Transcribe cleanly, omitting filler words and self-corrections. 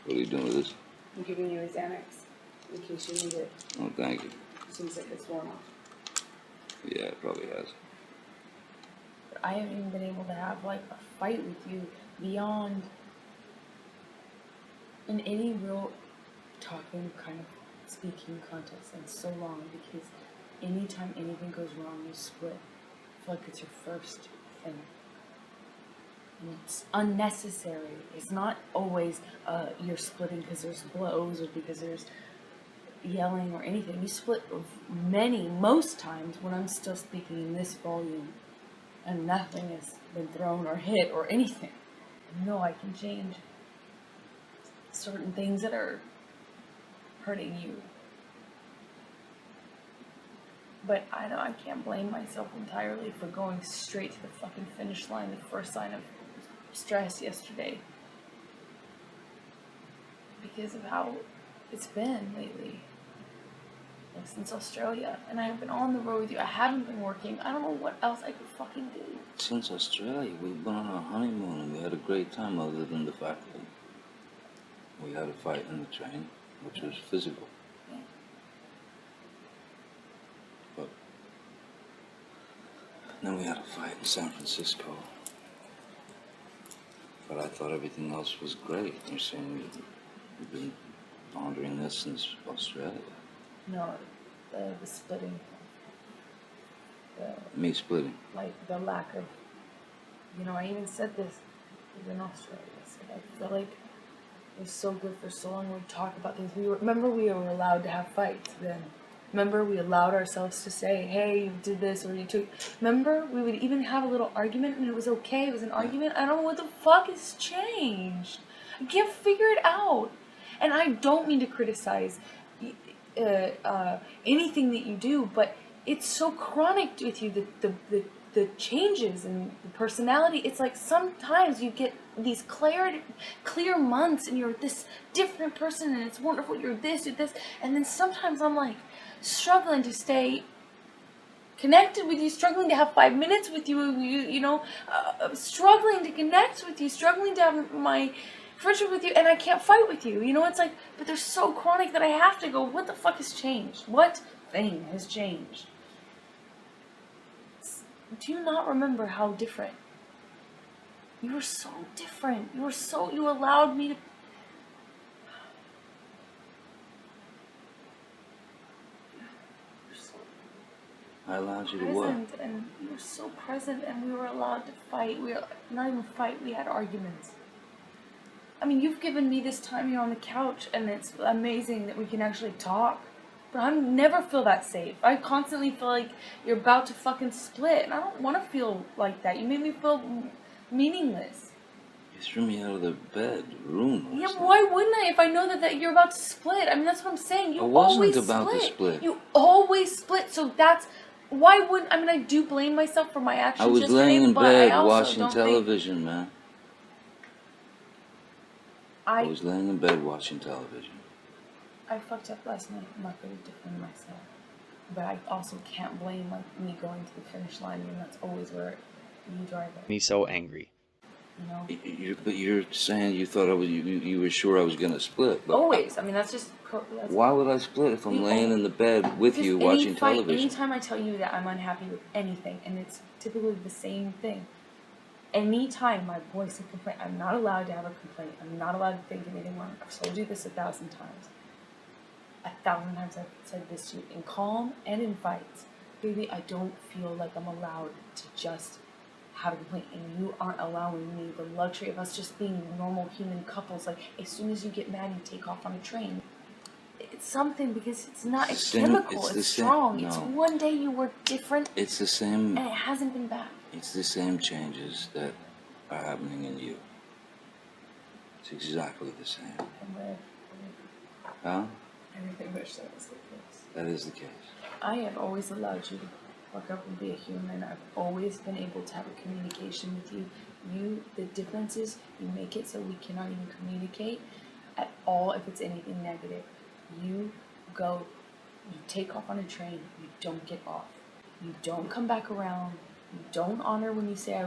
What are you doing with this? I'm giving you a Xanax, in case you need it. Oh, thank you. Seems like it's worn off. Yeah, it probably has. But I haven't even been able to have, like, a fight with you beyond in any real talking, kind of speaking context in so long, because anytime anything goes wrong, you split. I feel like it's your first thing. And it's unnecessary. It's not always you're splitting because there's blows or because there's yelling or anything. You split most times when I'm still speaking in this volume and nothing has been thrown or hit or anything. I know I can change certain things that are hurting you. But I know I can't blame myself entirely for going straight to the fucking finish line, the first sign of stress yesterday. Because of how it's been lately. Like since Australia. And I have been on the road with you. I haven't been working. I don't know what else I could fucking do. Since Australia, we've been on our honeymoon and we had a great time, other than the fact that we had a fight in the train, which was physical. Yeah. But then we had a fight in San Francisco. But I thought everything else was great. You're saying you've been pondering this since Australia. No, the splitting. Me splitting. Like the lack of, I even said this in Australia. I said I feel like it was so good for so long. We'd talk about things. Remember we were allowed to have fights then. Remember we allowed ourselves to say, hey, you did this, or you took... Remember we would even have a little argument and it was okay. It was an argument. I don't know what the fuck has changed. I can't figure it out. And I don't mean to criticize anything that you do, but it's so chronic with you, the changes in the personality. It's like sometimes you get these clear months and you're this different person and it's wonderful, you're this, and then sometimes I'm like struggling to stay connected with you, struggling to have 5 minutes with you, struggling to connect with you, struggling to have my friendship with you, and I can't fight with you. It's like, but they're so chronic that I have to go, what the fuck has changed? What thing has changed? Do you not remember how different? You were so different. You allowed me to... I allowed you to what? And you were so present, and we were allowed to fight. We were not even fight, we had arguments. I mean, you've given me this time here on the couch, and it's amazing that we can actually talk. But I never feel that safe. I constantly feel like you're about to fucking split, and I don't want to feel like that. You made me feel meaningless. You threw me out of the bedroom. Yeah, why wouldn't I if I know that you're about to split? I mean, that's what I'm saying. You wasn't about to split. You always split, so that's... Why wouldn't... I mean, I do blame myself for my actions. I was laying in bed watching television, man. I was laying in bed watching television. I fucked up last night. I'm not going to defend myself. But I also can't blame me going to the finish line, and that's always where you drive it. Me so angry. But you're saying you thought you were sure I was going to split. But always. I mean, that's just... why would I split if I'm laying in the bed with you watching television? Anytime I tell you that I'm unhappy with anything, and it's typically the same thing, anytime my voice and complaint, I'm not allowed to have a complaint. I'm not allowed to think anything wrong. I've told you this 1,000 times. 1,000 times I've said this to you, in calm and in fights. Baby, I don't feel like I'm allowed to just have a complaint, and you aren't allowing me the luxury of us just being normal human couples. Like, as soon as you get mad, you take off on a train. It's something, because it's not, it's chemical, it's strong. No. It's one day you were different. It's the same. And it hasn't been back. It's the same changes that are happening in you. It's exactly the same. Huh? I really wish that was the case. That is the case. I have always allowed you to fuck up and be a human. I've always been able to have a communication with you. The difference is you make it so we cannot even communicate at all if it's anything negative. You go, you take off on a train, you don't get off. You don't come back around. You don't honor when you say I